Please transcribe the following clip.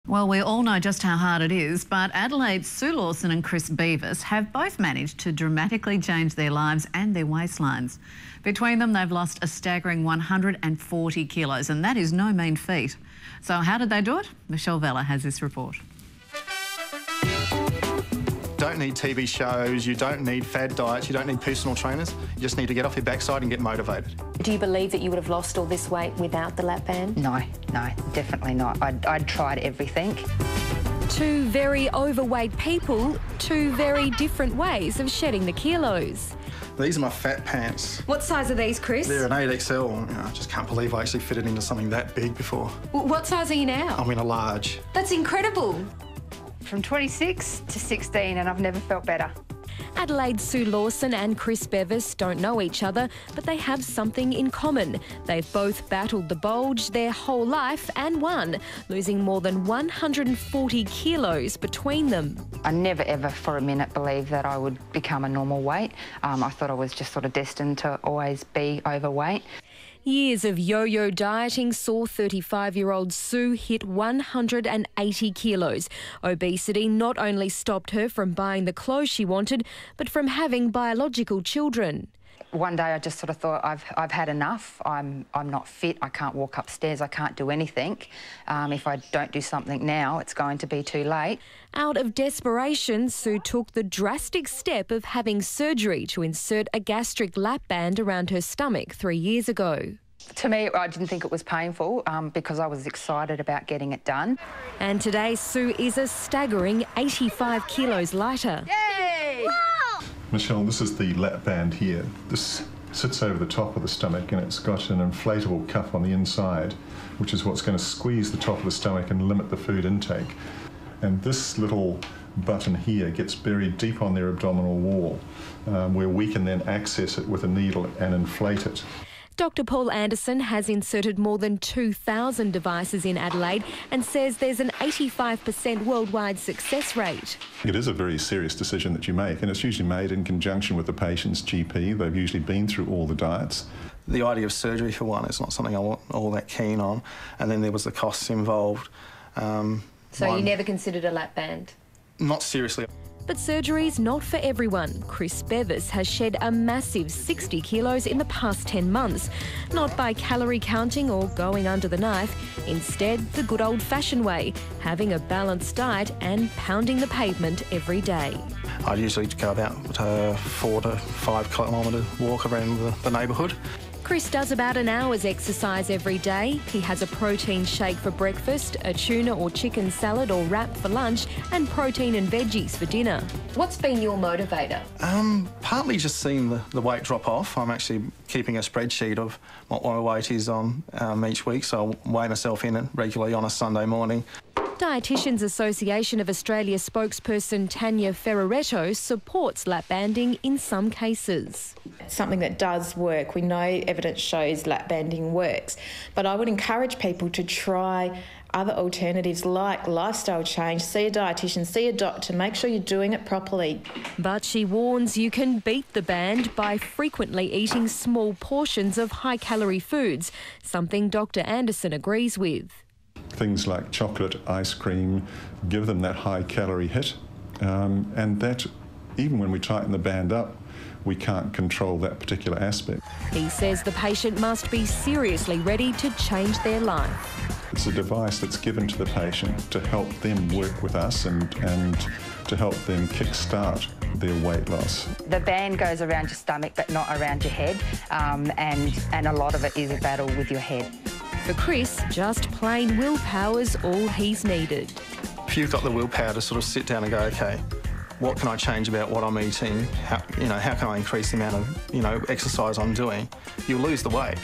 Well, we all know just how hard it is, but Adelaide's Sue Lawson and Chris Beavis have both managed to dramatically change their lives and their waistlines. Between them, they've lost a staggering 140 kilos, and that is no mean feat. So how did they do it? Michelle Vella has this report. You don't need TV shows, you don't need fad diets, you don't need personal trainers. You just need to get off your backside and get motivated. Do you believe that you would have lost all this weight without the lap band? No, definitely not. I'd tried everything. Two very overweight people, two very different ways of shedding the kilos. These are my fat pants. What size are these, Chris? They're an 8XL. I just can't believe I actually fitted into something that big before. What size are you now? I'm in a large. That's incredible. From 26 to 16 and I've never felt better. Adelaide's Sue Lawson and Chris Beavis don't know each other, but they have something in common. They've both battled the bulge their whole life and won, losing more than 140 kilos between them. I never ever for a minute believed that I would become a normal weight. I thought I was just sort of destined to always be overweight. Years of yo-yo dieting saw 35-year-old Sue hit 180 kilos. Obesity not only stopped her from buying the clothes she wanted, but from having biological children. One day I just sort of thought, I've had enough. I'm not fit. I can't walk upstairs. I can't do anything. If I don't do something now, it's going to be too late. Out of desperation, Sue took the drastic step of having surgery to insert a gastric lap band around her stomach 3 years ago. To me, I didn't think it was painful because I was excited about getting it done. And today, Sue is a staggering 85 kilos lighter. Yay! Wow! Michelle, this is the lap band here. This sits over the top of the stomach and it's got an inflatable cuff on the inside, which is what's going to squeeze the top of the stomach and limit the food intake. And this little button here gets buried deep on their abdominal wall, where we can then access it with a needle and inflate it. Dr Paul Anderson has inserted more than 2,000 devices in Adelaide and says there's an 85% worldwide success rate. It is a very serious decision that you make, and it's usually made in conjunction with the patient's GP. They've usually been through all the diets. The idea of surgery, for one, is not something I'm all that keen on, and then there was the costs involved. So you never considered a lap band? Not seriously. But surgery's not for everyone. Chris Beavis has shed a massive 60 kilos in the past 10 months. Not by calorie counting or going under the knife. Instead, the good old-fashioned way, having a balanced diet and pounding the pavement every day. I'd usually go about a 4 to 5 kilometre walk around the neighbourhood. Chris does about an hour's exercise every day. He has a protein shake for breakfast, a tuna or chicken salad or wrap for lunch, and protein and veggies for dinner. What's been your motivator? Partly just seeing the weight drop off. I'm actually keeping a spreadsheet of what my weight is on each week, so I'll weigh myself in regularly on a Sunday morning. Dietitians Association of Australia spokesperson Tanya Ferraretto supports lap banding in some cases. Something that does work. We know evidence shows lap banding works, but I would encourage people to try other alternatives like lifestyle change, see a dietitian, see a doctor, make sure you're doing it properly. But she warns you can beat the band by frequently eating small portions of high-calorie foods, something Dr Anderson agrees with. Things like chocolate, ice cream, give them that high-calorie hit, and that even when we tighten the band up, we can't control that particular aspect. He says the patient must be seriously ready to change their life. It's a device that's given to the patient to help them work with us and to help them kick-start their weight loss. The band goes around your stomach but not around your head, and a lot of it is a battle with your head. For Chris, just plain willpower's all he's needed. If you've got the willpower to sort of sit down and go, OK, what can I change about what I'm eating? How can I increase the amount of, exercise I'm doing? You'll lose the weight.